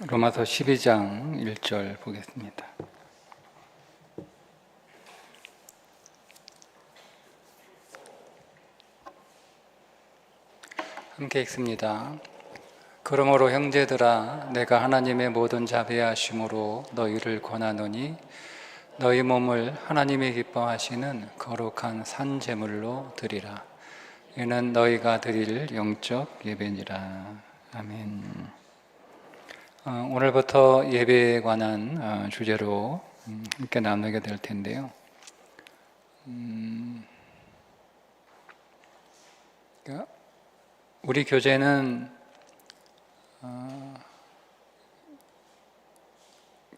로마서 12장 1절 보겠습니다. 함께 읽습니다. 그러므로 형제들아, 내가 하나님의 모든 자비하심으로 너희를 권하노니 너희 몸을 하나님이 기뻐하시는 거룩한 산 제물로 드리라. 이는 너희가 드릴 영적 예배니라. 아멘. 오늘부터 예배에 관한 주제로 함께 나누게 될 텐데요. 우리 교재는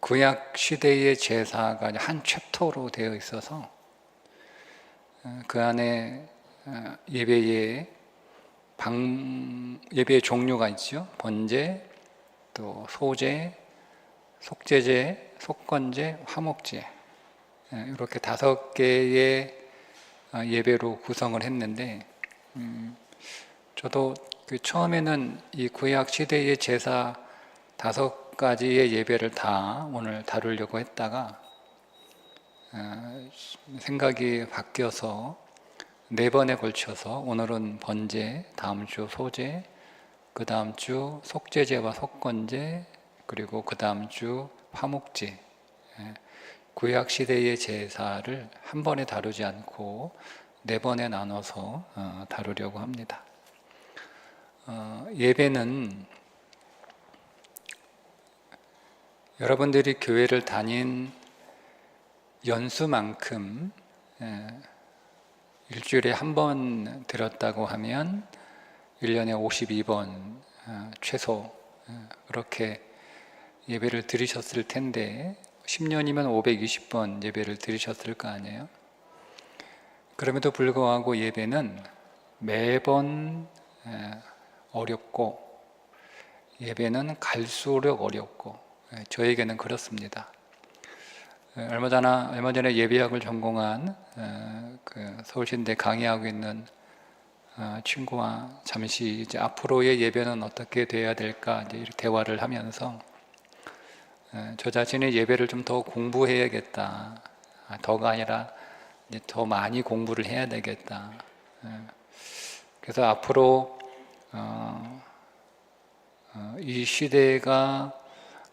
구약 시대의 제사가 한 챕터로 되어 있어서 그 안에 예배의 종류가 있죠. 번제, 또 소제, 속제제, 속건제, 화목제, 이렇게 5개의 예배로 구성을 했는데, 저도 처음에는 이 구약 시대의 제사 5가지의 예배를 다 오늘 다루려고 했다가 생각이 바뀌어서 4번에 걸쳐서 오늘은 번제, 다음 주 소제, 그 다음 주 속제제와 속건제, 그리고 그 다음 주 화목제, 구약 시대의 제사를 한 번에 다루지 않고 4번에 나눠서 다루려고 합니다. 예배는 여러분들이 교회를 다닌 연수만큼 일주일에 한 번 드렸다고 하면 1년에 52번 최소 그렇게 예배를 드리셨을 텐데 10년이면 520번 예배를 드리셨을 거 아니에요? 그럼에도 불구하고 예배는 매번 어렵고 예배는 갈수록 어렵고 저에게는 그렇습니다. 얼마 전에 예배학을 전공한 서울신대 강의하고 있는 친구와 잠시 이제 앞으로의 예배는 어떻게 돼야 될까 이제 이렇게 대화를 하면서 저 자신의 예배를 좀 더 공부해야겠다. 더가 아니라 이제 더 많이 공부를 해야 되겠다. 그래서 앞으로 이 시대가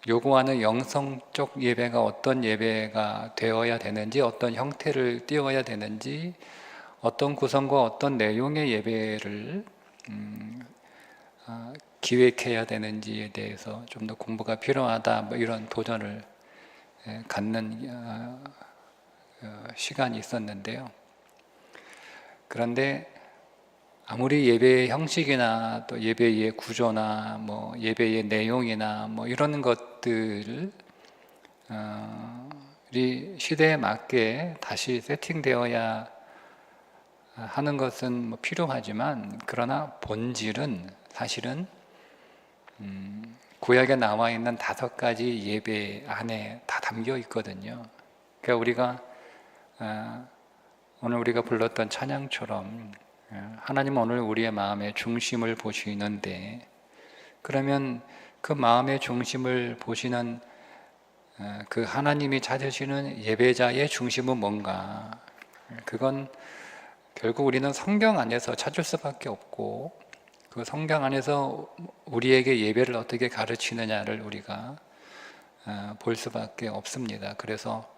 요구하는 영성적 예배가 어떤 예배가 되어야 되는지, 어떤 형태를 띄어야 되는지, 어떤 구성과 어떤 내용의 예배를 기획해야 되는지에 대해서 좀 더 공부가 필요하다, 뭐 이런 도전을 갖는 시간이 있었는데요. 그런데 아무리 예배의 형식이나 또 예배의 구조나 뭐 예배의 내용이나 뭐 이런 것들이 시대에 맞게 다시 세팅되어야 하는 것은 뭐 필요하지만, 그러나 본질은 사실은 구약에 나와 있는 5가지 예배 안에 다 담겨 있거든요. 그러니까 우리가 오늘 우리가 불렀던 찬양처럼 하나님은 오늘 우리의 마음의 중심을 보시는데, 그러면 그 마음의 중심을 보시는 그 하나님이 찾으시는 예배자의 중심은 뭔가? 그건 결국 우리는 성경 안에서 찾을 수밖에 없고, 그 성경 안에서 우리에게 예배를 어떻게 가르치느냐를 우리가 볼 수밖에 없습니다. 그래서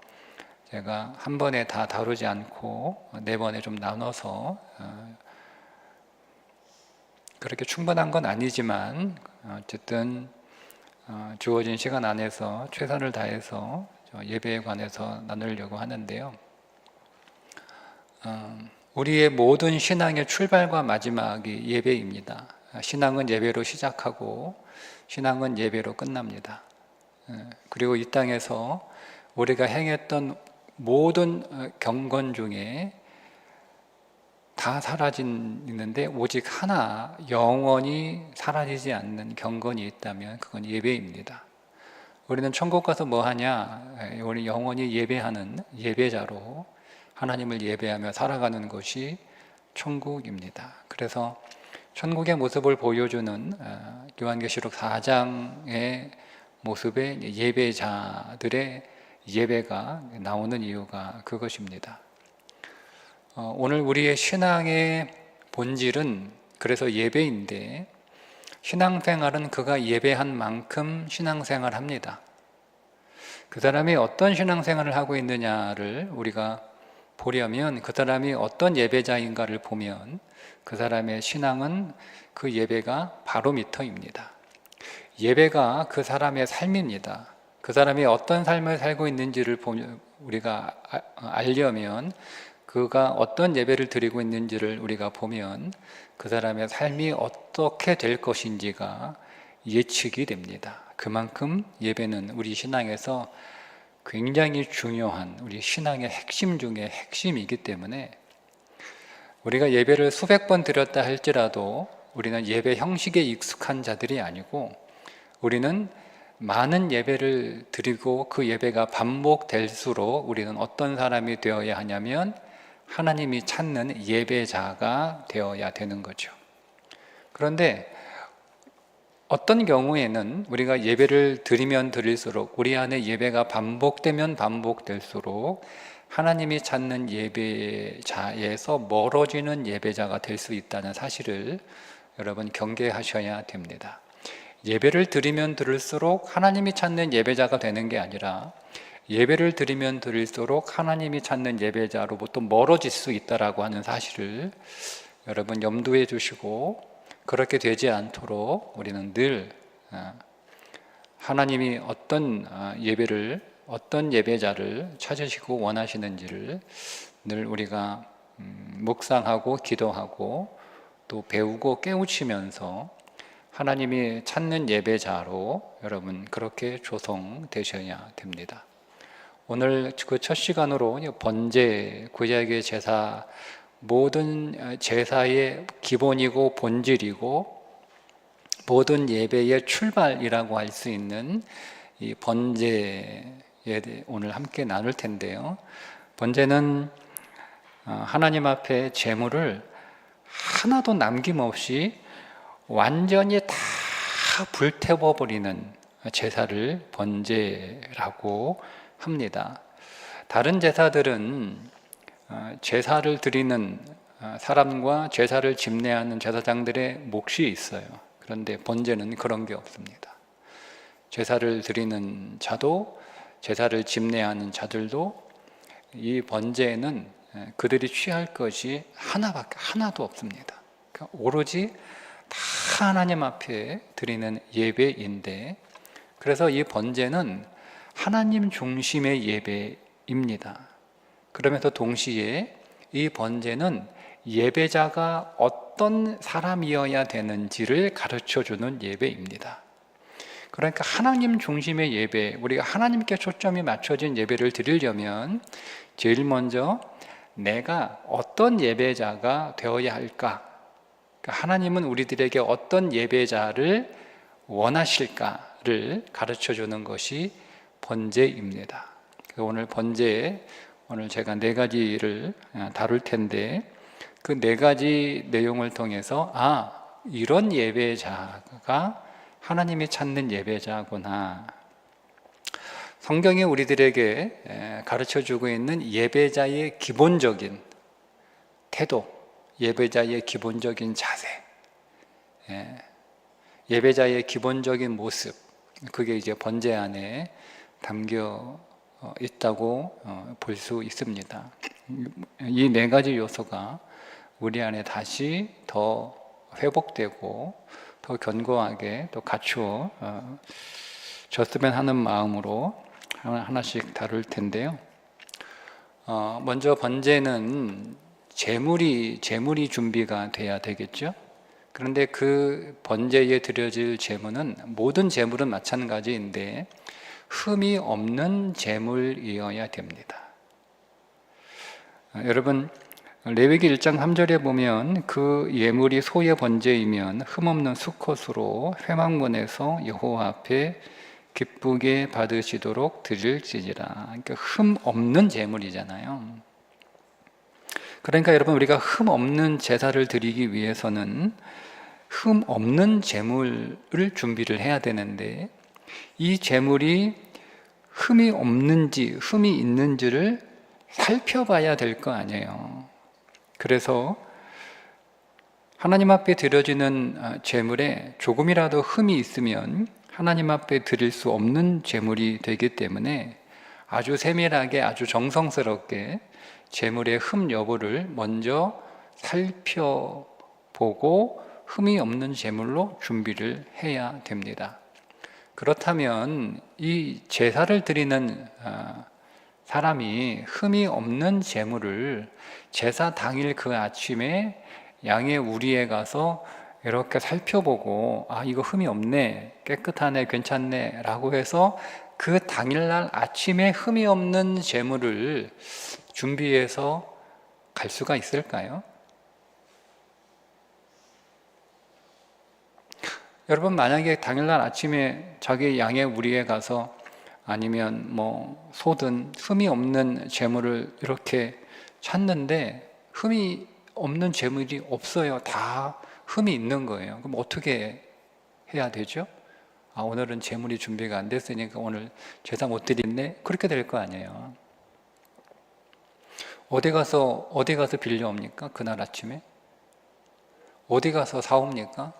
제가 한 번에 다 다루지 않고 4번에 좀 나눠서, 그렇게 충분한 건 아니지만 어쨌든 주어진 시간 안에서 최선을 다해서 예배에 관해서 나누려고 하는데요. 우리의 모든 신앙의 출발과 마지막이 예배입니다. 신앙은 예배로 시작하고 신앙은 예배로 끝납니다. 그리고 이 땅에서 우리가 행했던 모든 경건 중에 다 사라지는데 오직 하나 영원히 사라지지 않는 경건이 있다면 그건 예배입니다. 우리는 천국 가서 뭐 하냐? 우리 영원히 예배하는 예배자로 하나님을 예배하며 살아가는 것이 천국입니다. 그래서 천국의 모습을 보여주는 요한계시록 4장의 모습의 예배자들의 예배가 나오는 이유가 그것입니다. 오늘 우리의 신앙의 본질은 그래서 예배인데, 신앙생활은 그가 예배한 만큼 신앙생활합니다. 그 사람이 어떤 신앙생활을 하고 있느냐를 우리가 보려면, 그 사람이 어떤 예배자인가를 보면 그 사람의 신앙은 그 예배가 바로미터입니다. 예배가 그 사람의 삶입니다. 그 사람이 어떤 삶을 살고 있는지를 우리가 알려면, 그가 어떤 예배를 드리고 있는지를 우리가 보면 그 사람의 삶이 어떻게 될 것인지가 예측이 됩니다. 그만큼 예배는 우리 신앙에서 굉장히 중요한, 우리 신앙의 핵심 중에 핵심이기 때문에, 우리가 예배를 수백 번 드렸다 할지라도 우리는 예배 형식에 익숙한 자들이 아니고, 우리는 많은 예배를 드리고 그 예배가 반복될수록 우리는 어떤 사람이 되어야 하냐면 하나님이 찾는 예배자가 되어야 되는 거죠. 그런데 어떤 경우에는 우리가 예배를 드리면 드릴수록, 우리 안에 예배가 반복되면 반복될수록 하나님이 찾는 예배자에서 멀어지는 예배자가 될 수 있다는 사실을 여러분 경계하셔야 됩니다. 예배를 드리면 드릴수록 하나님이 찾는 예배자가 되는 게 아니라, 예배를 드리면 드릴수록 하나님이 찾는 예배자로부터 멀어질 수 있다라고 하는 사실을 여러분 염두에 두시고, 그렇게 되지 않도록 우리는 늘 하나님이 어떤 어떤 예배자를 찾으시고 원하시는지를 늘 우리가 묵상하고 기도하고 또 배우고 깨우치면서 하나님이 찾는 예배자로 여러분 그렇게 조성되셔야 됩니다. 오늘 그 첫 시간으로 번제, 구약의 제사, 모든 제사의 기본이고 본질이고 모든 예배의 출발이라고 할 수 있는 이 번제에 오늘 함께 나눌 텐데요. 번제는 하나님 앞에 제물을 하나도 남김없이 완전히 다 불태워버리는 제사를 번제라고 합니다. 다른 제사들은 제사를 드리는 사람과 제사를 집례하는 제사장들의 몫이 있어요. 그런데 번제는 그런 게 없습니다. 제사를 드리는 자도 제사를 집례하는 자들도 이 번제에는 그들이 취할 것이 하나도 없습니다. 그러니까 오로지 다 하나님 앞에 드리는 예배인데, 그래서 이 번제는 하나님 중심의 예배입니다. 그러면서 동시에 이 번제는 예배자가 어떤 사람이어야 되는지를 가르쳐주는 예배입니다. 그러니까 하나님 중심의 예배, 우리가 하나님께 초점이 맞춰진 예배를 드리려면 제일 먼저 내가 어떤 예배자가 되어야 할까? 그러니까 하나님은 우리들에게 어떤 예배자를 원하실까를 가르쳐주는 것이 번제입니다. 오늘 번제에 오늘 제가 4가지를 다룰 텐데, 그 4가지 내용을 통해서 이런 예배자가 하나님이 찾는 예배자구나. 성경이 우리들에게 가르쳐주고 있는 예배자의 기본적인 태도, 예배자의 기본적인 자세, 예배자의 기본적인 모습, 그게 이제 번제 안에 담겨 있다고 볼 수 있습니다. 이 4가지 요소가 우리 안에 다시 더 회복되고 더 견고하게 또 갖추어 졌으면 하는 마음으로 하나씩 다룰 텐데요. 먼저 번제는 제물이 준비가 돼야 되겠죠. 그런데 그 번제에 드려질 제물은, 모든 제물은 마찬가지인데 흠이 없는 제물이어야 됩니다. 여러분, 레위기 1장 3절에 보면 그 예물이 소의 번제이면 흠없는 수컷으로 회막문에서 여호와 앞에 기쁘게 받으시도록 드릴지니라. 그러니까 흠 없는 제물이잖아요. 그러니까 여러분, 우리가 흠 없는 제사를 드리기 위해서는 흠 없는 제물을 준비를 해야 되는데, 이 재물이 흠이 없는지 흠이 있는지를 살펴봐야 될 거 아니에요. 그래서 하나님 앞에 드려지는 재물에 조금이라도 흠이 있으면 하나님 앞에 드릴 수 없는 재물이 되기 때문에 아주 세밀하게 아주 정성스럽게 재물의 흠 여부를 먼저 살펴보고 흠이 없는 재물로 준비를 해야 됩니다. 그렇다면 이 제사를 드리는 사람이 흠이 없는 재물을 제사 당일 그 아침에 양의 우리에 가서 이렇게 살펴보고 이거 흠이 없네, 깨끗하네, 괜찮네 라고 해서 그 당일날 아침에 흠이 없는 재물을 준비해서 갈 수가 있을까요? 여러분, 만약에 당일날 아침에 자기 양의 우리에 가서 아니면 뭐 소든 흠이 없는 재물을 이렇게 찾는데 흠이 없는 재물이 없어요. 다 흠이 있는 거예요. 그럼 어떻게 해야 되죠? 오늘은 재물이 준비가 안 됐으니까 오늘 제사 못 드리네? 그렇게 될 거 아니에요. 어디 가서 빌려옵니까? 그날 아침에? 어디 가서 사옵니까?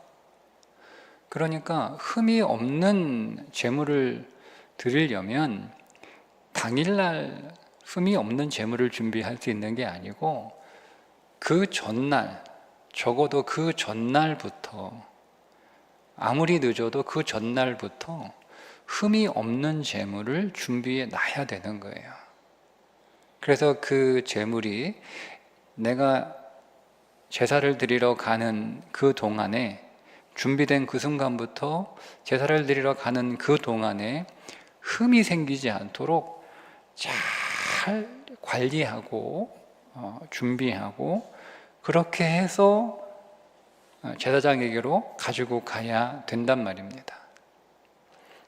그러니까 흠이 없는 재물을 드리려면 당일날 흠이 없는 재물을 준비할 수 있는 게 아니고 그 전날, 적어도 그 전날부터, 아무리 늦어도 그 전날부터 흠이 없는 재물을 준비해 놔야 되는 거예요. 그래서 그 재물이 내가 제사를 드리러 가는 그 동안에, 준비된 그 순간부터 제사를 드리러 가는 그 동안에 흠이 생기지 않도록 잘 관리하고 준비하고 그렇게 해서 제사장에게로 가지고 가야 된단 말입니다.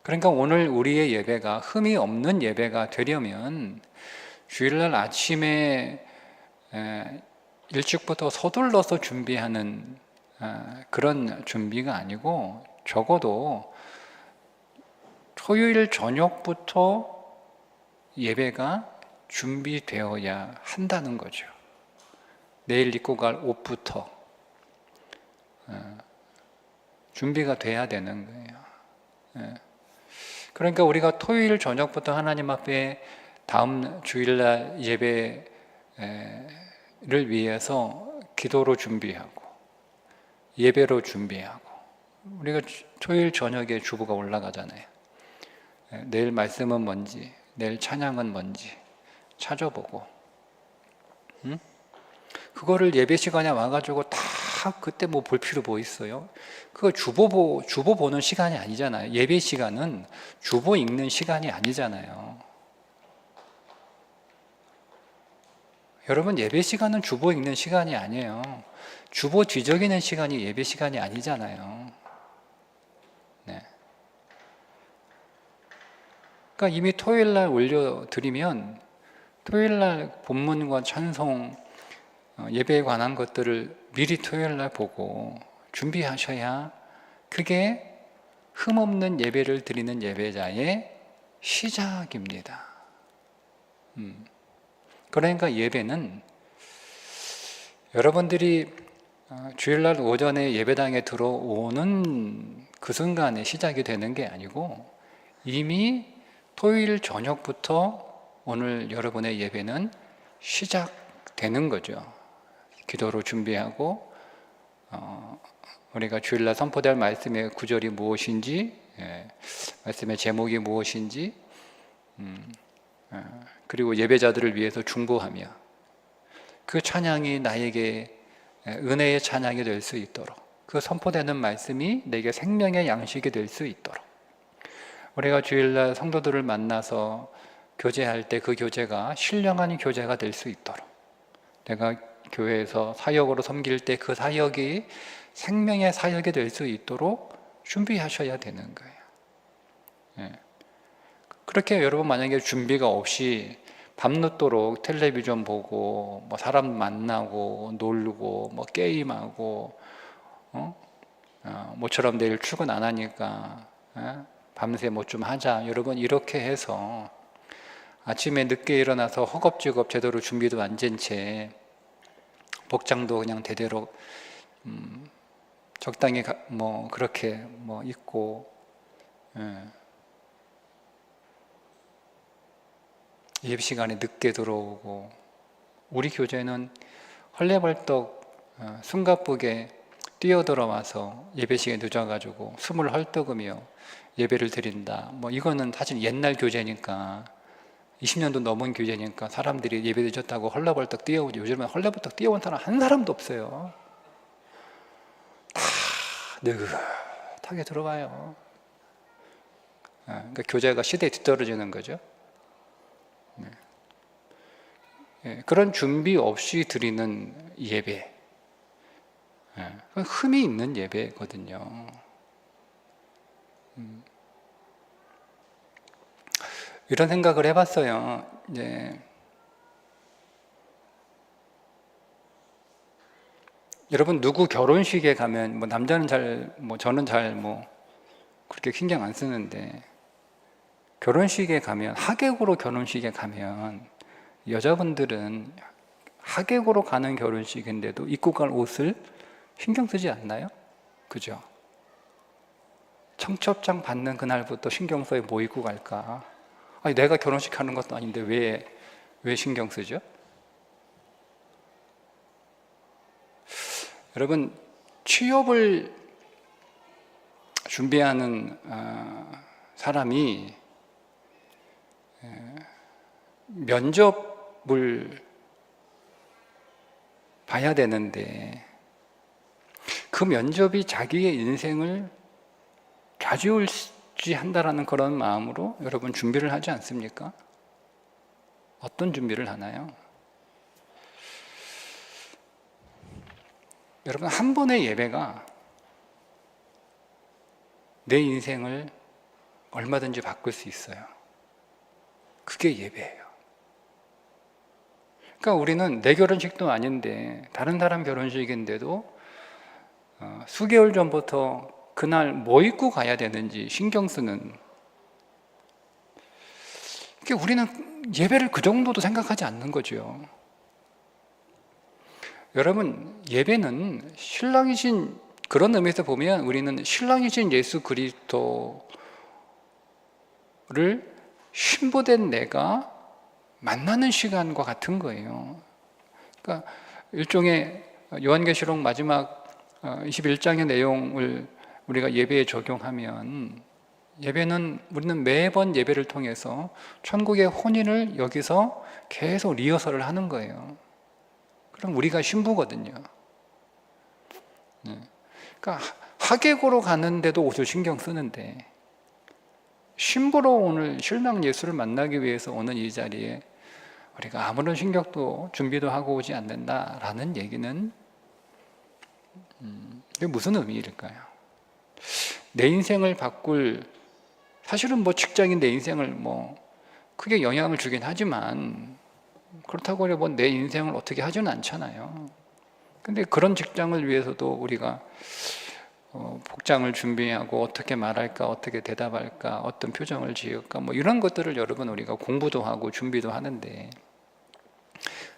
그러니까 오늘 우리의 예배가 흠이 없는 예배가 되려면 주일날 아침에 일찍부터 서둘러서 준비하는 그런 준비가 아니고 적어도 토요일 저녁부터 예배가 준비되어야 한다는 거죠. 내일 입고 갈 옷부터 준비가 돼야 되는 거예요. 그러니까 우리가 토요일 저녁부터 하나님 앞에 다음 주일날 예배를 위해서 기도로 준비하고 예배로 준비하고, 우리가 토요일 저녁에 주보가 올라가잖아요. 내일 말씀은 뭔지, 내일 찬양은 뭔지 찾아보고, 그거를 예배 시간에 와가지고 다 그때 뭐 볼 필요 뭐 있어요? 그거 주보 보는 시간이 아니잖아요. 예배 시간은 주보 읽는 시간이 아니잖아요. 여러분, 예배 시간은 주보 읽는 시간이 아니에요. 주보 뒤적이는 시간이 예배 시간이 아니잖아요. 네. 그러니까 이미 토요일날 올려드리면 토요일날 본문과 찬송, 예배에 관한 것들을 미리 토요일날 보고 준비하셔야 그게 흠없는 예배를 드리는 예배자의 시작입니다. 그러니까 예배는 여러분들이 주일날 오전에 예배당에 들어오는 그 순간에 시작이 되는 게 아니고 이미 토요일 저녁부터 오늘 여러분의 예배는 시작되는 거죠. 기도로 준비하고 우리가 주일날 선포될 말씀의 구절이 무엇인지, 말씀의 제목이 무엇인지, 그리고 예배자들을 위해서 중보하며 그 찬양이 나에게 은혜의 찬양이 될 수 있도록, 그 선포되는 말씀이 내게 생명의 양식이 될 수 있도록, 우리가 주일날 성도들을 만나서 교제할 때 그 교제가 신령한 교제가 될 수 있도록, 내가 교회에서 사역으로 섬길 때 그 사역이 생명의 사역이 될 수 있도록 준비하셔야 되는 거예요. 그렇게 여러분 만약에 준비가 없이 밤늦도록 텔레비전 보고 뭐 사람 만나고 놀고 뭐 게임하고 모처럼 내일 출근 안 하니까 밤새 뭐 좀 하자. 여러분 이렇게 해서 아침에 늦게 일어나서 허겁지겁 제대로 준비도 안 된 채 복장도 그냥 대대로 적당히 뭐 그렇게 뭐 입고 예배 시간에 늦게 들어오고, 우리 교재는 헐레벌떡 숨가쁘게 뛰어들어와서 예배 시간에 늦어가지고 숨을 헐떡으며 예배를 드린다. 뭐 이거는 사실 옛날 교재니까 20년도 넘은 교재니까 사람들이 예배 늦었다고 헐레벌떡 뛰어오죠. 요즘은 헐레벌떡 뛰어온 사람 한 사람도 없어요. 다 느긋하게 들어와요. 그러니까 교재가 시대에 뒤떨어지는 거죠. 그런 준비 없이 드리는 예배, 흠이 있는 예배거든요. 이런 생각을 해봤어요. 여러분 누구 결혼식에 가면 뭐 남자는 저는 그렇게 신경 안 쓰는데, 결혼식에 가면, 하객으로 결혼식에 가면 여자분들은 하객으로 가는 결혼식인데도 입고 갈 옷을 신경 쓰지 않나요? 그죠? 청첩장 받는 그날부터 신경 써요. 뭐 입고 갈까? 아니, 내가 결혼식 하는 것도 아닌데 왜 신경 쓰죠? 여러분, 취업을 준비하는 사람이 면접을 봐야 되는데, 그 면접이 자기의 인생을 좌지우지한다라는 그런 마음으로 여러분 준비를 하지 않습니까? 어떤 준비를 하나요? 여러분, 한 번의 예배가 내 인생을 얼마든지 바꿀 수 있어요. 그게 예배예요. 그러니까 우리는 내 결혼식도 아닌데, 다른 사람 결혼식인데도 수개월 전부터 그날 뭐 입고 가야 되는지 신경 쓰는, 그러니까 우리는 예배를 그 정도도 생각하지 않는 거죠. 여러분, 예배는 신랑이신, 그런 의미에서 보면 우리는 신랑이신 예수 그리스도를 신부된 내가 만나는 시간과 같은 거예요. 그러니까 일종의 요한계시록 마지막 21장의 내용을 우리가 예배에 적용하면, 예배는 우리는 매번 예배를 통해서 천국의 혼인을 여기서 계속 리허설을 하는 거예요. 그럼 우리가 신부거든요. 그러니까 하객으로 가는데도 옷을 신경 쓰는데, 신부로 오늘 신랑 예수를 만나기 위해서 오는 이 자리에 우리가 아무런 신경도 준비도 하고 오지 않는다라는 얘기는 이게 무슨 의미일까요? 내 인생을 바꿀, 사실은 뭐 직장인 내 인생을 뭐 크게 영향을 주긴 하지만, 그렇다고 해서 뭐 내 인생을 어떻게 하지는 않잖아요. 근데 그런 직장을 위해서도 우리가 복장을 준비하고 어떻게 말할까, 어떻게 대답할까, 어떤 표정을 지을까, 뭐 이런 것들을 여러분 우리가 공부도 하고 준비도 하는데,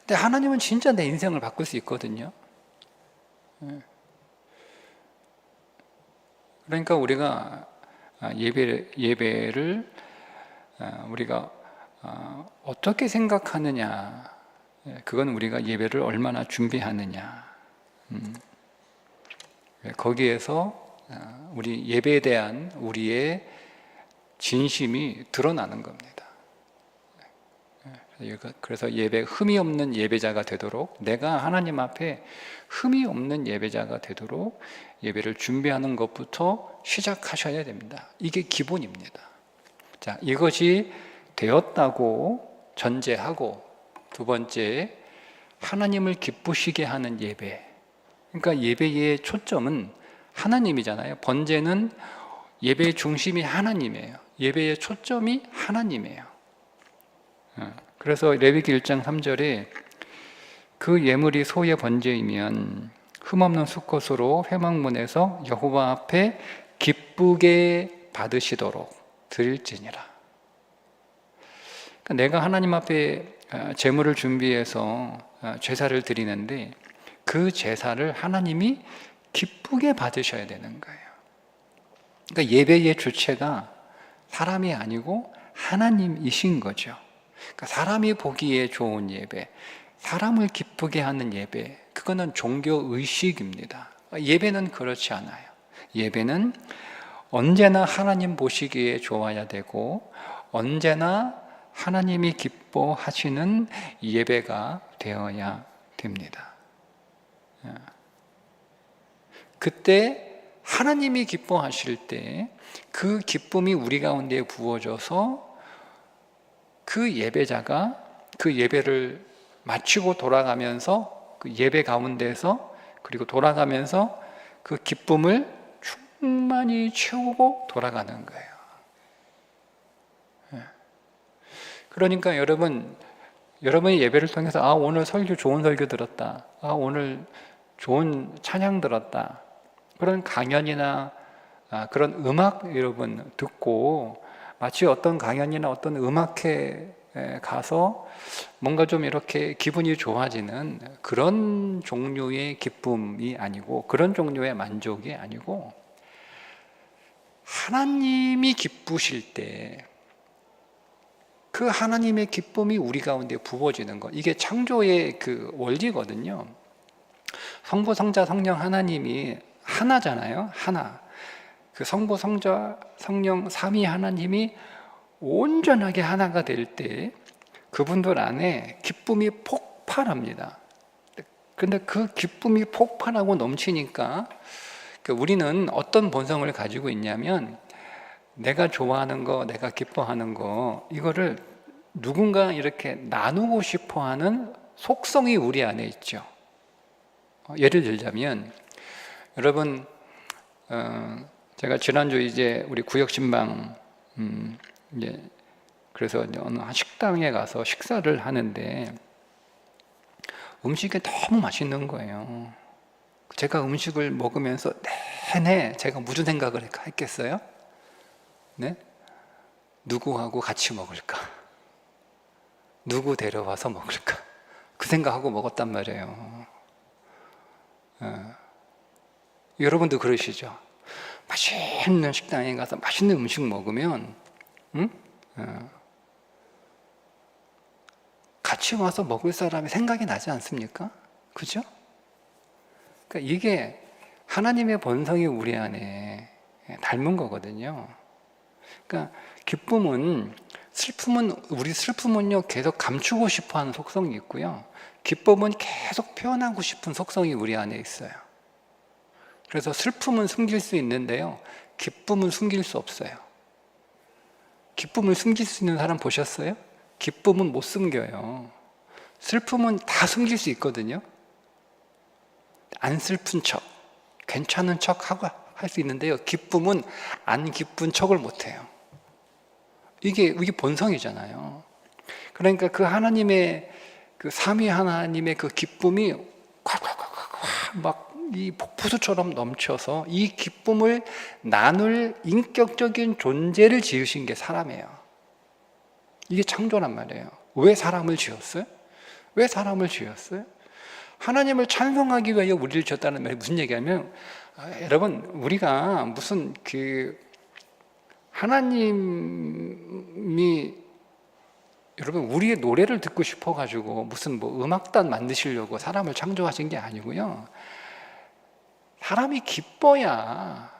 근데 하나님은 진짜 내 인생을 바꿀 수 있거든요. 그러니까 우리가 예배를 우리가 어떻게 생각하느냐, 그건 우리가 예배를 얼마나 준비하느냐, 거기에서 우리 예배에 대한 우리의 진심이 드러나는 겁니다. 그래서 예배, 흠이 없는 예배자가 되도록, 내가 하나님 앞에 흠이 없는 예배자가 되도록 예배를 준비하는 것부터 시작하셔야 됩니다. 이게 기본입니다. 자, 이것이 되었다고 전제하고, 두 번째, 하나님을 기쁘시게 하는 예배. 그러니까 예배의 초점은 하나님이잖아요. 번제는 예배의 중심이 하나님이에요. 예배의 초점이 하나님이에요. 그래서 레위기 1장 3절에 그 예물이 소의 번제이면 흠없는 수컷으로 회막문에서 여호와 앞에 기쁘게 받으시도록, 드릴지니라. 그러니까 내가 하나님 앞에 제물을 준비해서 제사를 드리는데 그 제사를 하나님이 기쁘게 받으셔야 되는 거예요. 그러니까 예배의 주체가 사람이 아니고 하나님이신 거죠. 그러니까 사람이 보기에 좋은 예배, 사람을 기쁘게 하는 예배, 그거는 종교 의식입니다. 예배는 그렇지 않아요. 예배는 언제나 하나님 보시기에 좋아야 되고 언제나 하나님이 기뻐하시는 예배가 되어야 됩니다. 그때 하나님이 기뻐하실 때 그 기쁨이 우리 가운데 부어져서 그 예배자가 그 예배를 마치고 돌아가면서 그 예배 가운데서 그리고 돌아가면서 그 기쁨을 충만히 채우고 돌아가는 거예요. 그러니까 여러분의 예배를 통해서 오늘 설교 좋은 설교 들었다. 오늘 좋은 찬양 들었다. 그런 강연이나 그런 음악 여러분 듣고 마치 어떤 강연이나 어떤 음악회에 가서 뭔가 좀 이렇게 기분이 좋아지는 그런 종류의 기쁨이 아니고 그런 종류의 만족이 아니고 하나님이 기쁘실 때 그 하나님의 기쁨이 우리 가운데 부어지는 것, 이게 창조의 그 원리거든요. 성부, 성자, 성령 하나님이 하나잖아요. 하나. 그 성부, 성자, 성령 삼위 하나님이 온전하게 하나가 될 때 그분들 안에 기쁨이 폭발합니다. 그런데 그 기쁨이 폭발하고 넘치니까 우리는 어떤 본성을 가지고 있냐면 내가 좋아하는 거, 내가 기뻐하는 거, 이거를 누군가 이렇게 나누고 싶어 하는 속성이 우리 안에 있죠. 예를 들자면, 여러분, 제가 지난주 이제 우리 구역신방, 이제 그래서 어느 한 식당에 가서 식사를 하는데 음식이 너무 맛있는 거예요. 제가 음식을 먹으면서 내내 제가 무슨 생각을 했겠어요? 네? 누구하고 같이 먹을까? 누구 데려와서 먹을까? 그 생각하고 먹었단 말이에요. 여러분도 그러시죠? 맛있는 식당에 가서 맛있는 음식 먹으면 같이 와서 먹을 사람이 생각이 나지 않습니까? 그죠? 그러니까 이게 하나님의 본성이 우리 안에 닮은 거거든요. 그러니까 우리 슬픔은요 계속 감추고 싶어하는 속성이 있고요. 기쁨은 계속 표현하고 싶은 속성이 우리 안에 있어요. 그래서 슬픔은 숨길 수 있는데요, 기쁨은 숨길 수 없어요. 기쁨을 숨길 수 있는 사람 보셨어요? 기쁨은 못 숨겨요. 슬픔은 다 숨길 수 있거든요. 안 슬픈 척, 괜찮은 척 하고 할 수 있는데요, 기쁨은 안 기쁜 척을 못 해요. 이게 본성이잖아요. 그러니까 그 하나님의 그 삼위 하나님의 그 기쁨이 막 이 폭포수처럼 넘쳐서 이 기쁨을 나눌 인격적인 존재를 지으신 게 사람이에요. 이게 창조란 말이에요. 왜 사람을 지었어요? 왜 사람을 지었어요? 하나님을 찬송하기 위해 우리를 지었다는 말이 무슨 얘기냐면, 여러분, 우리가 무슨 하나님이 여러분 우리의 노래를 듣고 싶어가지고 무슨 음악단 만드시려고 사람을 창조하신 게 아니고요. 사람이 기뻐야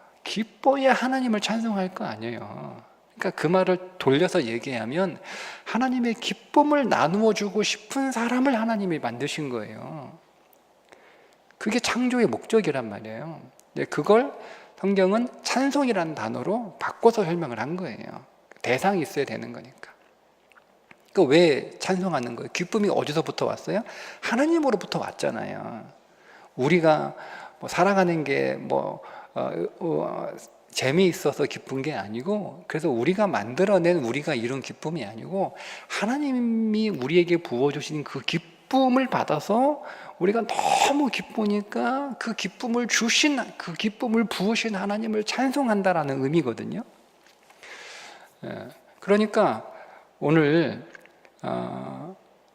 하나님을 찬송할 거 아니에요. 그러니까 그 말을 돌려서 얘기하면 하나님의 기쁨을 나누어 주고 싶은 사람을 하나님이 만드신 거예요. 그게 창조의 목적이란 말이에요. 그걸 성경은 찬송이라는 단어로 바꿔서 설명을 한 거예요. 대상이 있어야 되는 거니까. 그러니까 왜 찬송하는 거예요? 기쁨이 어디서부터 왔어요? 하나님으로부터 왔잖아요. 우리가 살아가는 게 재미있어서 기쁜 게 아니고, 그래서 우리가 만들어낸 우리가 이룬 기쁨이 아니고 하나님이 우리에게 부어주신 그 기쁨을 받아서 우리가 너무 기쁘니까 그 기쁨을 부으신 하나님을 찬송한다라는 의미거든요. 그러니까 오늘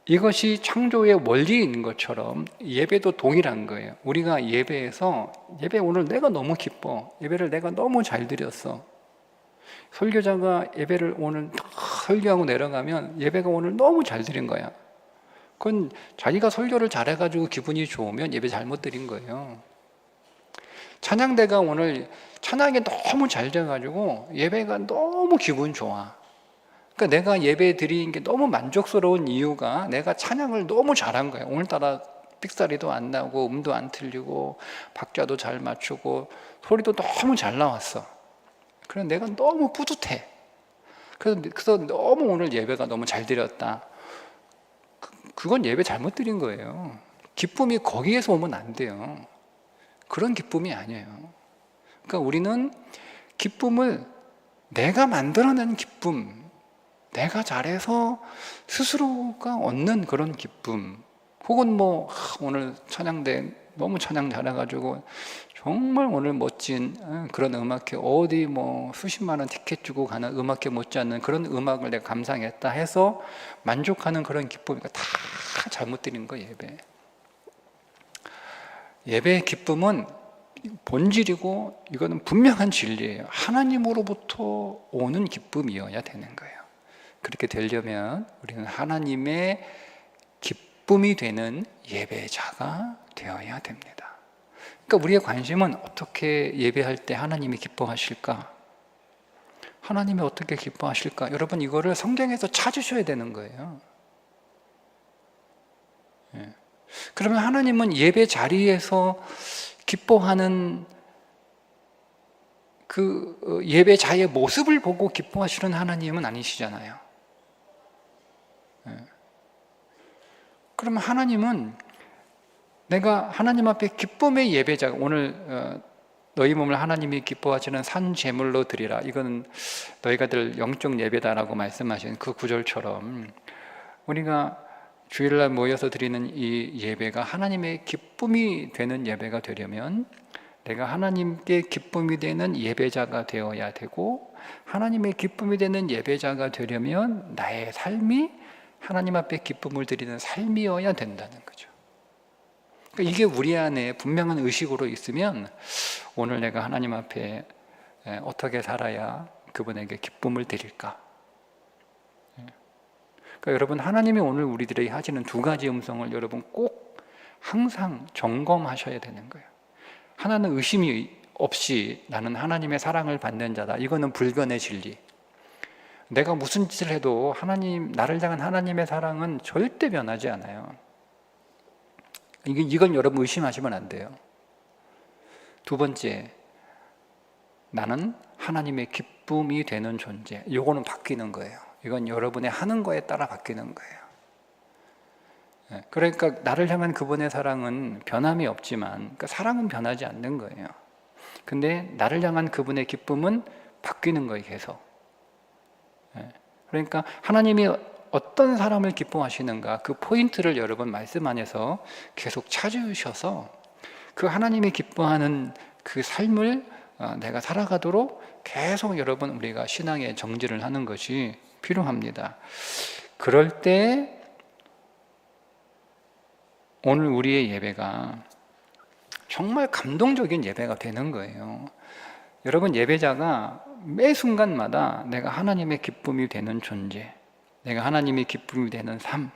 이것이 창조의 원리인 것처럼 예배도 동일한 거예요. 우리가 예배에서 예배 오늘 내가 너무 기뻐. 예배를 내가 너무 잘 드렸어. 설교자가 예배를 오늘 설교하고 내려가면 예배가 오늘 너무 잘 드린 거야. 그건 자기가 설교를 잘해가지고 기분이 좋으면 예배 잘못 드린 거예요. 찬양대가 오늘 찬양이 너무 잘 돼가지고 예배가 너무 기분 좋아. 그러니까 내가 예배 드리는 게 너무 만족스러운 이유가 내가 찬양을 너무 잘한 거야. 오늘따라 삑사리도 안 나고 음도 안 틀리고 박자도 잘 맞추고 소리도 너무 잘 나왔어. 그래서 내가 너무 뿌듯해. 그래서 너무 오늘 예배가 너무 잘 드렸다. 그건 예배 잘못 드린 거예요. 기쁨이 거기에서 오면 안 돼요. 그런 기쁨이 아니에요. 그러니까 우리는 기쁨을 내가 만들어낸 기쁨, 내가 잘해서 스스로가 얻는 그런 기쁨, 혹은 오늘 찬양대 너무 찬양 잘해가지고 정말 오늘 멋진 그런 음악회 어디 수십만 원 티켓 주고 가는 음악회 못지않는 그런 음악을 내가 감상했다 해서 만족하는 그런 기쁨이니까 다 잘못 드린 거예요. 예배의 기쁨은 본질이고 이거는 분명한 진리예요. 하나님으로부터 오는 기쁨이어야 되는 거예요. 그렇게 되려면 우리는 하나님의 기쁨이 되는 예배자가 되어야 됩니다. 그러니까 우리의 관심은 어떻게 예배할 때 하나님이 기뻐하실까? 하나님이 어떻게 기뻐하실까? 여러분 이거를 성경에서 찾으셔야 되는 거예요. 그러면 하나님은 예배 자리에서 기뻐하는 그 예배자의 모습을 보고 기뻐하시는 하나님은 아니시잖아요. 그러면 하나님은 내가 하나님 앞에 기쁨의 예배자가 오늘 너희 몸을 하나님이 기뻐하시는 산 제물로 드리라. 이거는 너희가 들 영적 예배다라고 말씀하신 그 구절처럼 우리가 주일날 모여서 드리는 이 예배가 하나님의 기쁨이 되는 예배가 되려면 내가 하나님께 기쁨이 되는 예배자가 되어야 되고, 하나님의 기쁨이 되는 예배자가 되려면 나의 삶이 하나님 앞에 기쁨을 드리는 삶이어야 된다는 거죠. 그러니까 이게 우리 안에 분명한 의식으로 있으면 오늘 내가 하나님 앞에 어떻게 살아야 그분에게 기쁨을 드릴까? 그러니까 여러분, 하나님이 오늘 우리들에게 하시는 두 가지 음성을 여러분 꼭 항상 점검하셔야 되는 거예요. 하나는 의심이 없이 나는 하나님의 사랑을 받는 자다. 이거는 불변의 진리. 내가 무슨 짓을 해도 나를 향한 하나님의 사랑은 절대 변하지 않아요. 이건 여러분 의심하시면 안 돼요. 두 번째, 나는 하나님의 기쁨이 되는 존재. 이거는 바뀌는 거예요. 이건 여러분의 하는 거에 따라 바뀌는 거예요. 그러니까 나를 향한 그분의 사랑은 변함이 없지만, 그러니까 사랑은 변하지 않는 거예요. 근데 나를 향한 그분의 기쁨은 바뀌는 거예요, 계속. 그러니까 하나님이 어떤 사람을 기뻐하시는가, 그 포인트를 여러분 말씀 안에서 계속 찾으셔서 그 하나님이 기뻐하는 그 삶을 내가 살아가도록 계속 여러분 우리가 신앙의 정진을 하는 것이 필요합니다. 그럴 때 오늘 우리의 예배가 정말 감동적인 예배가 되는 거예요. 여러분, 예배자가 매 순간마다 내가 하나님의 기쁨이 되는 존재, 내가 하나님의 기쁨이 되는 삶,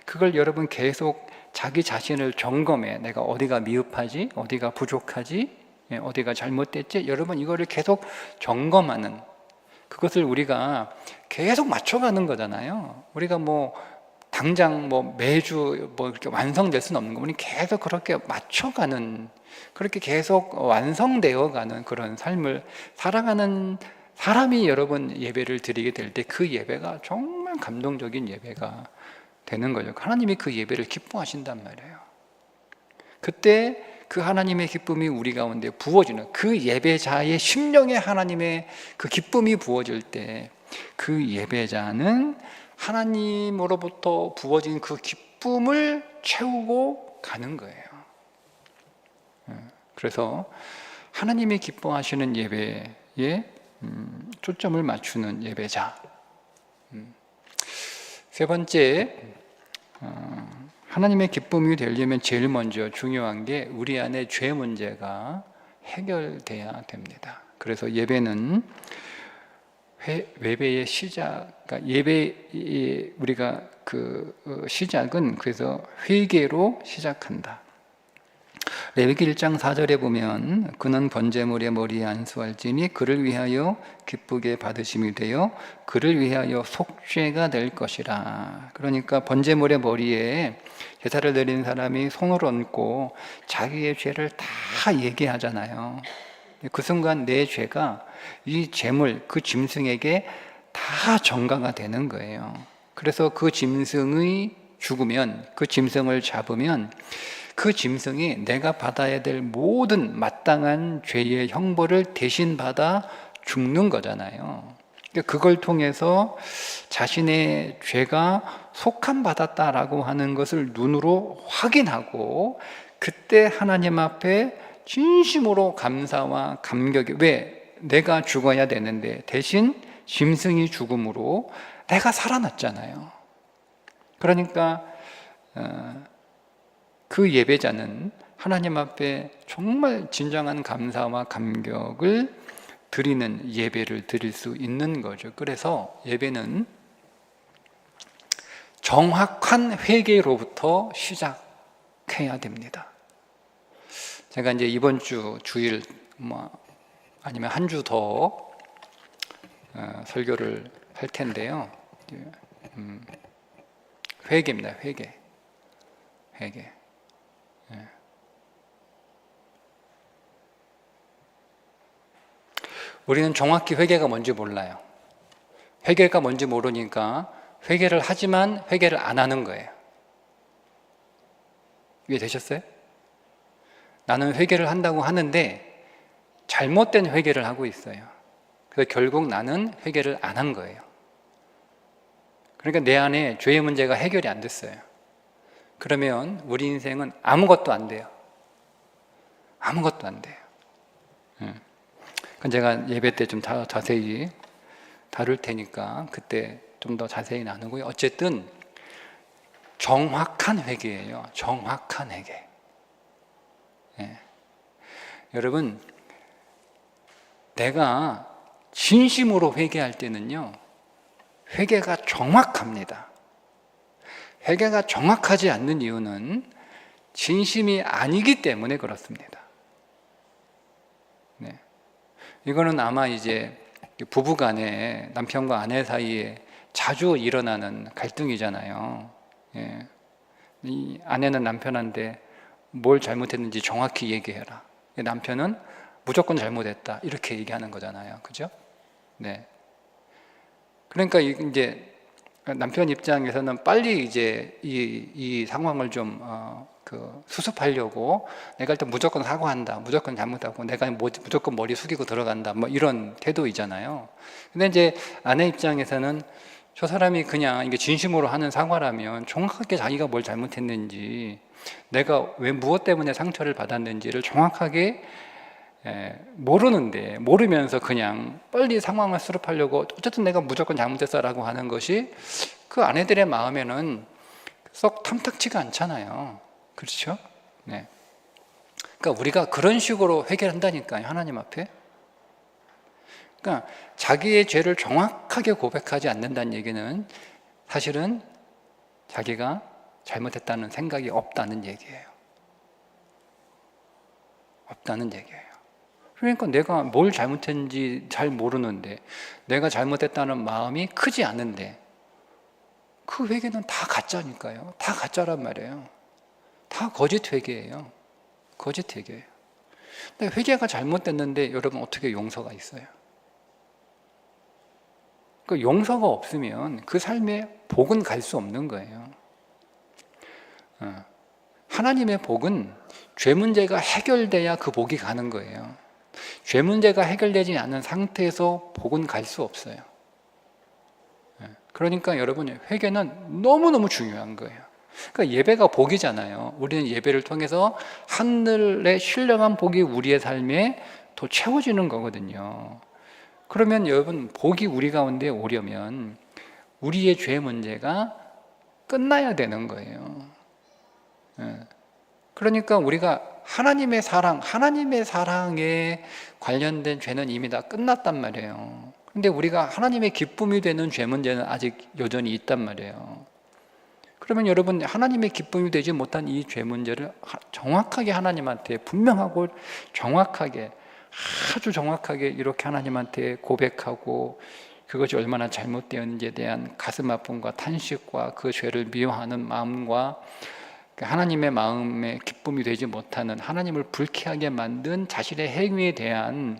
그걸 여러분 계속 자기 자신을 점검해. 내가 어디가 미흡하지? 어디가 부족하지? 어디가 잘못됐지? 여러분, 이거를 계속 점검하는, 그것을 우리가 계속 맞춰가는 거잖아요. 우리가 당장 매주 이렇게 완성될 수는 없는 거. 우리 계속 그렇게 맞춰가는, 그렇게 계속 완성되어 가는 그런 삶을 살아가는 사람이 여러분 예배를 드리게 될 때 그 예배가 정말 감동적인 예배가 되는 거죠. 하나님이 그 예배를 기뻐하신단 말이에요. 그때 그 하나님의 기쁨이 우리 가운데 부어지는, 그 예배자의 심령에 하나님의 그 기쁨이 부어질 때 그 예배자는 하나님으로부터 부어진 그 기쁨을 채우고 가는 거예요. 그래서 하나님이 기뻐하시는 예배에 초점을 맞추는 예배자. 세 번째, 하나님의 기쁨이 되려면 제일 먼저 중요한 게 우리 안에 죄 문제가 해결돼야 됩니다. 그래서 예배는 예배의 시작, 그러니까 예배 우리가 시작은 그래서 회개로 시작한다. 레위기 1장 4절에 보면 그는 번제물의 머리에 안수할지니 그를 위하여 기쁘게 받으심이 되어 그를 위하여 속죄가 될 것이라. 그러니까 번제물의 머리에 제사를 드린 사람이 손을 얹고 자기의 죄를 다 얘기하잖아요. 그 순간 내 죄가 이 제물, 그 짐승에게 다 전가가 되는 거예요. 그래서 그 짐승이 죽으면, 그 짐승을 잡으면 그 짐승이 내가 받아야 될 모든 마땅한 죄의 형벌을 대신 받아 죽는 거잖아요. 그걸 통해서 자신의 죄가 속함받았다라고 하는 것을 눈으로 확인하고 그때 하나님 앞에 진심으로 감사와 감격이, 왜? 내가 죽어야 되는데 대신 짐승이 죽음으로 내가 살아났잖아요. 그러니까 그 예배자는 하나님 앞에 정말 진정한 감사와 감격을 드리는 예배를 드릴 수 있는 거죠. 그래서 예배는 정확한 회개로부터 시작해야 됩니다. 제가 이제 이번 주 주일 아니면 한 주 더 설교를 할 텐데요. 회개입니다. 회개. 우리는 정확히 회개가 뭔지 몰라요. 회개가 뭔지 모르니까 회개를 하지만 회개를 안 하는 거예요. 이해되셨어요? 나는 회개를 한다고 하는데 잘못된 회개를 하고 있어요. 그래서 결국 나는 회개를 안 한 거예요. 그러니까 내 안에 죄의 문제가 해결이 안 됐어요. 그러면 우리 인생은 아무것도 안 돼요. 아무것도 안 돼요. 그건 제가 예배 때 좀 자세히 다룰 테니까 그때 좀 더 자세히 나누고요. 어쨌든 정확한 회개예요. 정확한 회개. 여러분, 내가 진심으로 회개할 때는요, 회개가 정확합니다. 회개가 정확하지 않는 이유는 진심이 아니기 때문에 그렇습니다. 네. 이거는 아마 이제 부부 간에, 남편과 아내 사이에 자주 일어나는 갈등이잖아요. 예. 이 아내는 남편한테 뭘 잘못했는지 정확히 얘기해라. 남편은 무조건 잘못했다. 이렇게 얘기하는 거잖아요. 그죠? 네. 그러니까 이제 남편 입장에서는 빨리 이제 이 상황을 좀 수습하려고 내가 일단 무조건 사과한다, 무조건 잘못하고 내가 무조건 머리 숙이고 들어간다, 뭐 이런 태도이잖아요. 근데 이제 아내 입장에서는 저 사람이 그냥 이게 진심으로 하는 사과라면 정확하게 자기가 뭘 잘못했는지, 내가 왜 무엇 때문에 상처를 받았는지를 정확하게 모르면서 그냥 빨리 상황을 수습하려고 어쨌든 내가 무조건 잘못했어라고 하는 것이 그 아내들의 마음에는 썩 탐탁치가 않잖아요. 그렇죠? 네. 그러니까 우리가 그런 식으로 회개한다니까요, 하나님 앞에. 그러니까 자기의 죄를 정확하게 고백하지 않는다는 얘기는 사실은 자기가 잘못했다는 생각이 없다는 얘기예요. 없다는 얘기예요. 그러니까 내가 뭘 잘못했는지 잘 모르는데, 내가 잘못했다는 마음이 크지 않은데, 그 회개는 다 가짜니까요. 다 가짜란 말이에요. 다 거짓 회개예요. 거짓 회개예요. 근데 회개가 잘못됐는데 여러분 어떻게 용서가 있어요? 그 용서가 없으면 그 삶에 복은 갈 수 없는 거예요. 하나님의 복은 죄 문제가 해결돼야 그 복이 가는 거예요. 죄 문제가 해결되지 않은 상태에서 복은 갈 수 없어요. 그러니까 여러분, 회개는 너무너무 중요한 거예요. 그러니까 예배가 복이잖아요. 우리는 예배를 통해서 하늘의 신령한 복이 우리의 삶에 더 채워지는 거거든요. 그러면 여러분, 복이 우리 가운데 오려면 우리의 죄 문제가 끝나야 되는 거예요. 그러니까 우리가 하나님의 사랑에 관련된 죄는 이미 다 끝났단 말이에요. 근데 우리가 하나님의 기쁨이 되는 죄 문제는 아직 여전히 있단 말이에요. 그러면 여러분, 하나님의 기쁨이 되지 못한 이 죄 문제를 정확하게 하나님한테 분명하고 정확하게, 아주 정확하게 이렇게 하나님한테 고백하고, 그것이 얼마나 잘못되었는지에 대한 가슴 아픔과 탄식과 그 죄를 미워하는 마음과 하나님의 마음에 기쁨이 되지 못하는, 하나님을 불쾌하게 만든 자신의 행위에 대한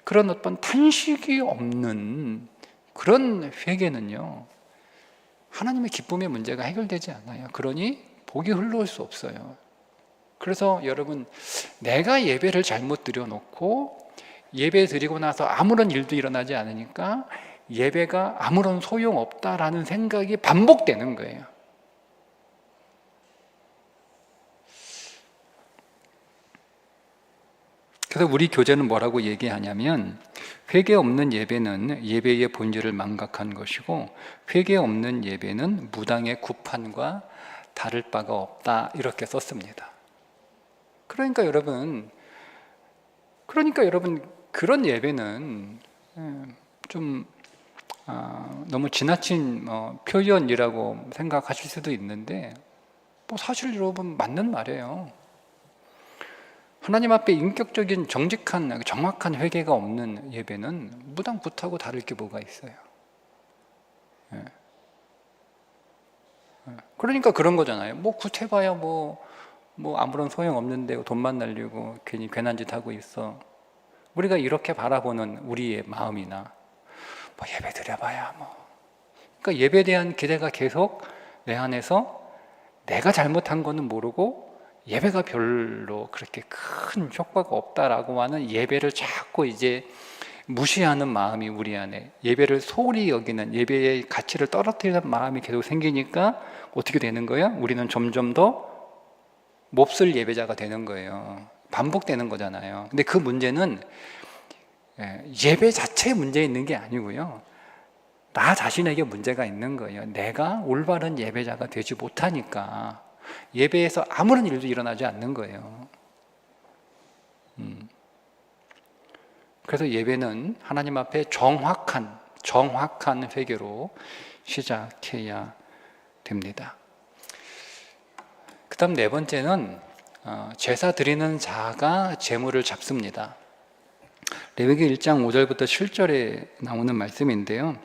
그런 어떤 탄식이 없는 그런 회개는요, 하나님의 기쁨의 문제가 해결되지 않아요. 그러니 복이 흘러올 수 없어요. 그래서 여러분, 내가 예배를 잘못 드려놓고 예배 드리고 나서 아무런 일도 일어나지 않으니까 예배가 아무런 소용없다라는 생각이 반복되는 거예요. 그래서 우리 교재는 뭐라고 얘기하냐면, 회개 없는 예배는 예배의 본질을 망각한 것이고, 회개 없는 예배는 무당의 구판과 다를 바가 없다, 이렇게 썼습니다. 그러니까 여러분, 그런 예배는 좀 너무 지나친 표현이라고 생각하실 수도 있는데, 사실 여러분 맞는 말이에요. 하나님 앞에 인격적인 정직한 정확한 회개가 없는 예배는 무당 굿하고 다를 게 뭐가 있어요. 그러니까 그런 거잖아요. 굿해봐야 아무런 소용 없는데 돈만 날리고 괜히 괜한 짓 하고 있어. 우리가 이렇게 바라보는 우리의 마음이나 예배 드려봐야 그러니까 예배에 대한 기대가 계속 내 안에서, 내가 잘못한 거는 모르고 예배가 별로 그렇게 큰 효과가 없다라고 하는 예배를 자꾸 이제 무시하는 마음이 우리 안에, 예배를 소홀히 여기는, 예배의 가치를 떨어뜨리는 마음이 계속 생기니까 어떻게 되는 거예요? 우리는 점점 더 몹쓸 예배자가 되는 거예요. 반복되는 거잖아요. 근데 그 문제는 예배 자체에 문제 있는 게 아니고요, 나 자신에게 문제가 있는 거예요. 내가 올바른 예배자가 되지 못하니까 예배에서 아무런 일도 일어나지 않는 거예요. 그래서 예배는 하나님 앞에 정확한 회개로 시작해야 됩니다. 그 다음 네 번째는 제사 드리는 자가 제물을 잡습니다. 레위기 1장 5절부터 7절에 나오는 말씀인데요,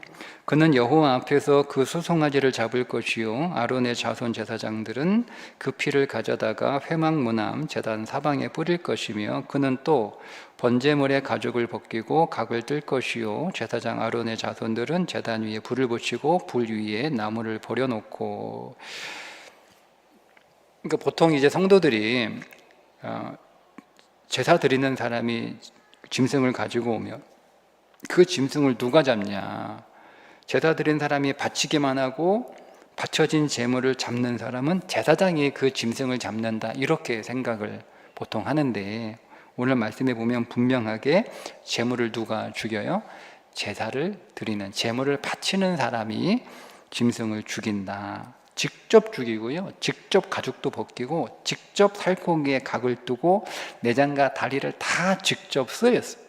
그는 여호와 앞에서 그 수송아지를 잡을 것이요, 아론의 자손 제사장들은 그 피를 가져다가 회막문함 제단 사방에 뿌릴 것이며, 그는 또 번제물의 가죽을 벗기고 각을 뜰 것이요, 제사장 아론의 자손들은 제단 위에 불을 붙이고 불 위에 나무를 버려놓고. 그러니까 보통 이제 성도들이 제사 드리는 사람이 짐승을 가지고 오면 그 짐승을 누가 잡냐? 제사 드린 사람이 바치기만 하고 바쳐진 제물을 잡는 사람은 제사장이 그 짐승을 잡는다, 이렇게 생각을 보통 하는데, 오늘 말씀에 보면 분명하게 제물을 누가 죽여요? 제사를 드리는, 제물을 바치는 사람이 짐승을 죽인다. 직접 죽이고요, 직접 가죽도 벗기고, 직접 살코기에 각을 뜨고, 내장과 다리를 다 직접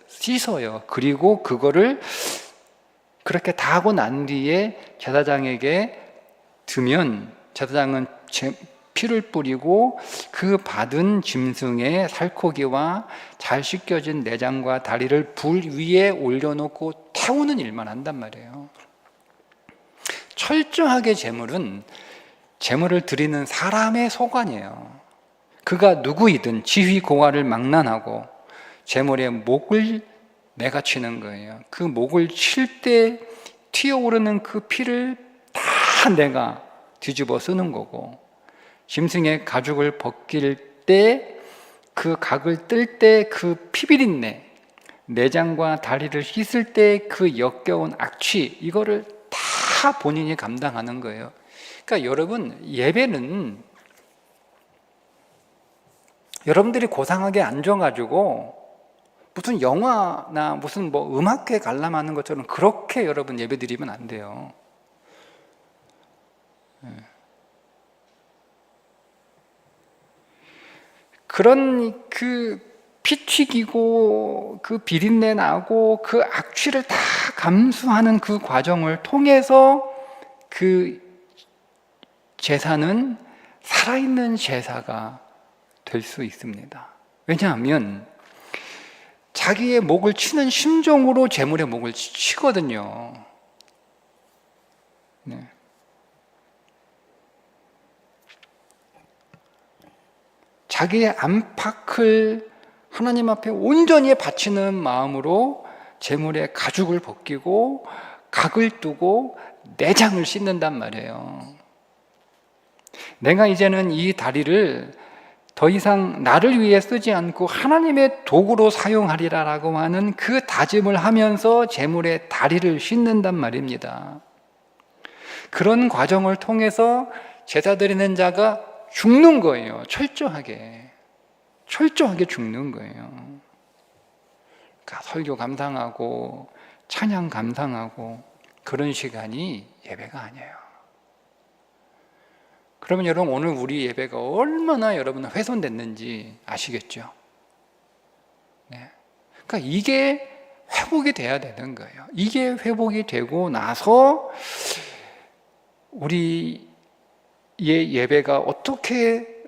씻어요. 그리고 그거를 그렇게 다 하고 난 뒤에 제사장에게 드면, 제사장은 피를 뿌리고 그 받은 짐승의 살코기와 잘 씻겨진 내장과 다리를 불 위에 올려놓고 태우는 일만 한단 말이에요. 철저하게 제물을 드리는 사람의 소관이에요. 그가 누구이든 지휘 고하를 망라하고 제물의 목을 매가치는 거예요. 그 목을 칠 때 튀어오르는 그 피를 다 내가 뒤집어 쓰는 거고, 짐승의 가죽을 벗길 때, 그 각을 뜰 때 그 피비린내, 내장과 다리를 씻을 때 그 역겨운 악취, 이거를 다 본인이 감당하는 거예요. 그러니까 여러분, 예배는 여러분들이 고상하게 앉아가지고 무슨 영화나 무슨 뭐 음악회 관람하는 것처럼 그렇게 여러분 예배 드리면 안 돼요. 그런 피 튀기고 그 비린내 나고 그 악취를 다 감수하는 그 과정을 통해서 그 제사는 살아있는 제사가 될 수 있습니다. 왜냐하면 자기의 목을 치는 심정으로 제물의 목을 치거든요. 네. 자기의 안팎을 하나님 앞에 온전히 바치는 마음으로 제물의 가죽을 벗기고 각을 두고 내장을 씻는단 말이에요. 내가 이제는 이 다리를 더 이상 나를 위해 쓰지 않고 하나님의 도구로 사용하리라라고 하는 그 다짐을 하면서 제물의 다리를 씻는단 말입니다. 그런 과정을 통해서 제사 드리는 자가 죽는 거예요. 철저하게 죽는 거예요. 그러니까 설교 감상하고 찬양 감상하고 그런 시간이 예배가 아니에요. 그러면 여러분 오늘 우리 예배가 얼마나 여러분 훼손됐는지 아시겠죠? 네. 그러니까 이게 회복이 돼야 되는 거예요. 이게 회복이 되고 나서 우리의 예배가 어떻게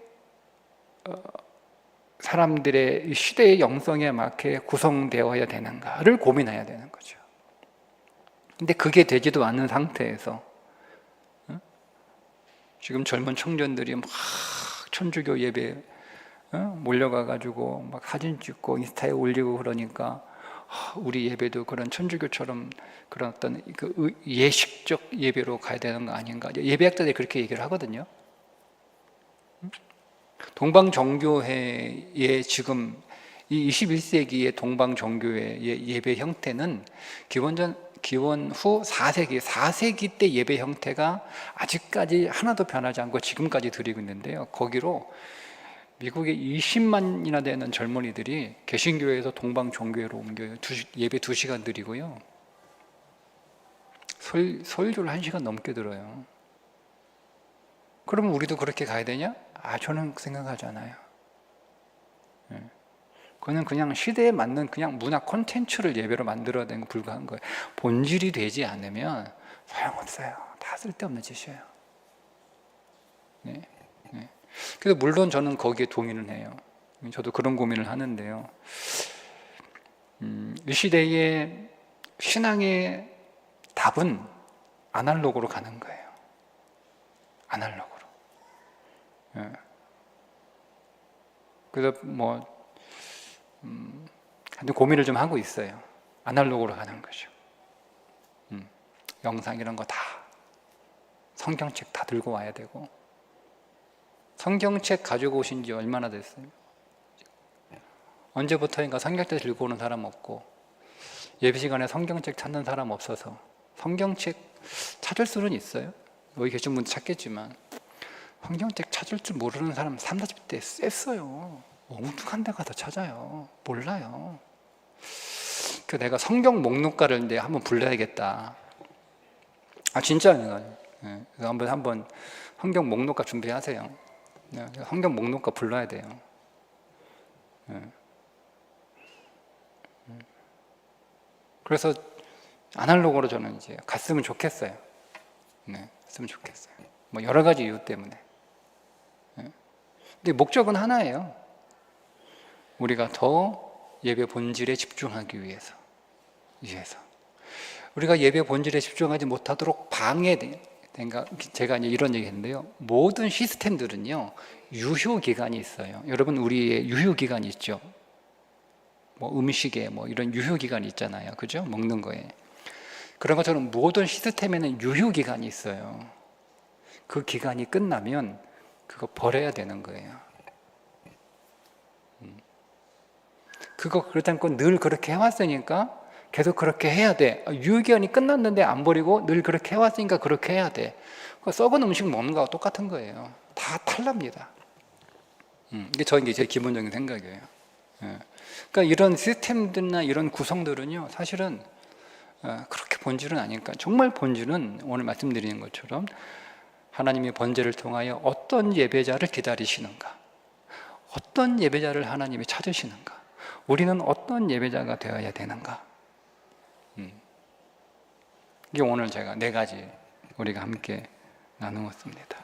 사람들의 시대의 영성에 맞게 구성되어야 되는가를 고민해야 되는 거죠. 근데 그게 되지도 않는 상태에서 지금 젊은 청년들이 막 천주교 예배 몰려가가지고 막 사진 찍고 인스타에 올리고 그러니까 우리 예배도 그런 천주교처럼 그런 어떤 그 예식적 예배로 가야 되는 거 아닌가? 예배학자들이 그렇게 얘기를 하거든요. 동방정교회의 지금 이 21세기의 동방정교회의 예배 형태는 기원 후 4세기 때 예배 형태가 아직까지 하나도 변하지 않고 지금까지 드리고 있는데요. 거기로 미국의 20만이나 되는 젊은이들이 개신교회에서 동방종교회로 옮겨요. 예배 2시간 드리고요. 설교를 1시간 넘게 들어요. 그러면 우리도 그렇게 가야 되냐? 저는 생각하지 않아요. 그거는 그냥 시대에 맞는 그냥 문화 콘텐츠를 예배로 만들어야 되는 거 불과한 거예요. 본질이 되지 않으면 소용없어요. 다 쓸데없는 짓이에요. 네. 그래서 물론 저는 거기에 동의는 해요. 저도 그런 고민을 하는데요. 이 시대의 신앙의 답은 아날로그로 가는 거예요. 아날로그로. 그래서 고민을 좀 하고 있어요. 아날로그로 가는 거죠. 영상 이런 거 다 성경책 다 들고 와야 되고 성경책 가지고 오신 지 얼마나 됐어요? 언제부터인가 성경책 들고 오는 사람 없고 예배 시간에 성경책 찾는 사람 없어서 성경책 찾을 수는 있어요. 여기 계신 분 찾겠지만 성경책 찾을 줄 모르는 사람 30, 40대 셌어요. 엉뚱한 데 가서 찾아요. 몰라요. 그 내가 성경 목록가를 이제 한번 불러야겠다. 진짜요. 그래서 한번 성경 목록가 준비하세요. 성경 목록가 불러야 돼요. 그래서 아날로그로 저는 이제 갔으면 좋겠어요. 갔으면 좋겠어요. 여러 가지 이유 때문에. 근데 목적은 하나예요. 우리가 더 예배 본질에 집중하기 위해서. 우리가 예배 본질에 집중하지 못하도록 방해된, 제가 이제 이런 얘기 했는데요. 모든 시스템들은요, 유효기간이 있어요. 여러분, 우리의 유효기간이 있죠. 음식에 이런 유효기간이 있잖아요. 그죠? 먹는 거에. 그런 것처럼 모든 시스템에는 유효기간이 있어요. 그 기간이 끝나면 그거 버려야 되는 거예요. 그렇지 않고 늘 그렇게 해왔으니까 계속 그렇게 해야 돼. 유효기간이 끝났는데 안 버리고 늘 그렇게 해왔으니까 그렇게 해야 돼. 썩은 음식 먹는 거하고 똑같은 거예요. 다 탈납니다. 이게 제 기본적인 생각이에요. 그러니까 이런 시스템들이나 이런 구성들은요, 사실은 그렇게 본질은 아니니까. 정말 본질은 오늘 말씀드리는 것처럼 하나님이 번제를 통하여 어떤 예배자를 기다리시는가, 어떤 예배자를 하나님이 찾으시는가, 우리는 어떤 예배자가 되어야 되는가. 이게 오늘 제가 4가지 우리가 함께 나누었습니다.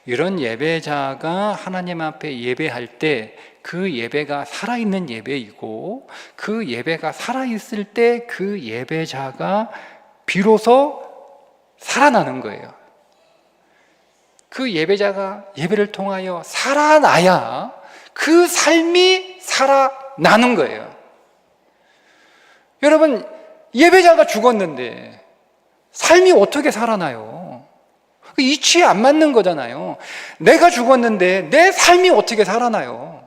이런 예배자가 하나님 앞에 예배할 때 그 예배가 살아있는 예배이고, 그 예배가 살아있을 때 그 예배자가 비로소 살아나는 거예요. 그 예배자가 예배를 통하여 살아나야 그 삶이 살아나는 거예요. 여러분, 예배자가 죽었는데 삶이 어떻게 살아나요? 이치에 안 맞는 거잖아요. 내가 죽었는데 내 삶이 어떻게 살아나요?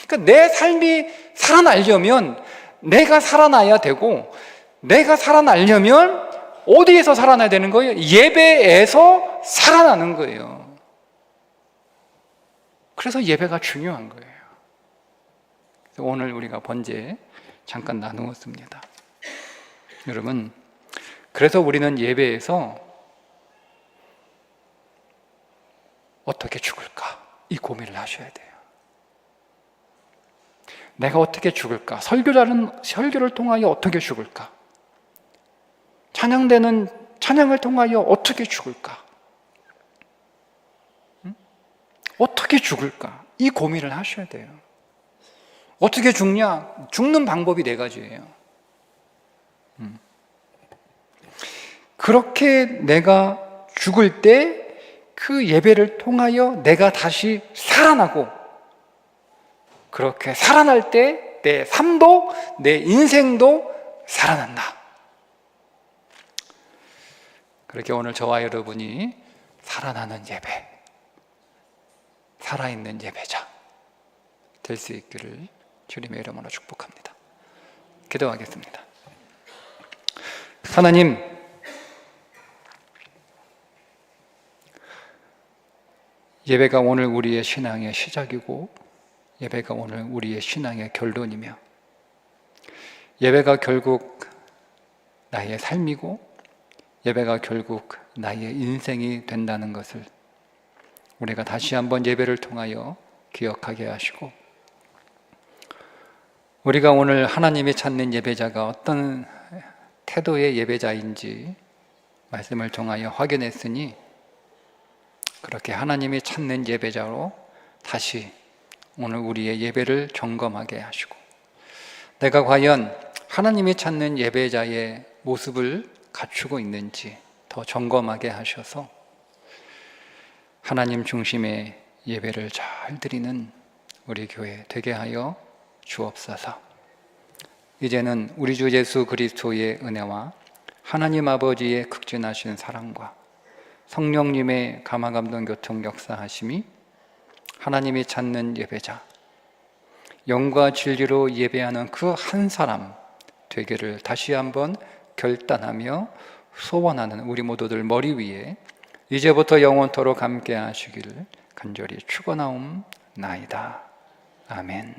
그러니까 내 삶이 살아나려면 내가 살아나야 되고, 내가 살아나려면 어디에서 살아나야 되는 거예요? 예배에서 살아나는 거예요. 그래서 예배가 중요한 거예요. 그래서 오늘 우리가 번제 잠깐 나누었습니다. 여러분, 그래서 우리는 예배에서 어떻게 죽을까? 이 고민을 하셔야 돼요. 내가 어떻게 죽을까? 설교를 통하여 어떻게 죽을까? 찬양을 통하여 어떻게 죽을까? 어떻게 죽을까? 이 고민을 하셔야 돼요. 어떻게 죽냐? 죽는 방법이 4가지예요. 그렇게 내가 죽을 때 그 예배를 통하여 내가 다시 살아나고, 그렇게 살아날 때 내 삶도 내 인생도 살아난다. 그렇게 오늘 저와 여러분이 살아나는 예배, 살아있는 예배자 될 수 있기를 주님의 이름으로 축복합니다. 기도하겠습니다. 하나님, 예배가 오늘 우리의 신앙의 시작이고, 예배가 오늘 우리의 신앙의 결론이며, 예배가 결국 나의 삶이고, 예배가 결국 나의 인생이 된다는 것을 우리가 다시 한번 예배를 통하여 기억하게 하시고, 우리가 오늘 하나님이 찾는 예배자가 어떤 태도의 예배자인지 말씀을 통하여 확인했으니, 그렇게 하나님이 찾는 예배자로 다시 오늘 우리의 예배를 점검하게 하시고, 내가 과연 하나님이 찾는 예배자의 모습을 갖추고 있는지 더 점검하게 하셔서 하나님 중심의 예배를 잘 드리는 우리 교회 되게 하여 주옵소서. 이제는 우리 주 예수 그리스도의 은혜와 하나님 아버지의 극진하신 사랑과 성령님의 감화감동 교통 역사하심이, 하나님이 찾는 예배자, 영과 진리로 예배하는 그 한 사람 되기를 다시 한번 결단하며 소원하는 우리 모두들 머리 위에 이제부터 영원토록 함께 하시기를 간절히 축원하옵나이다. 아멘.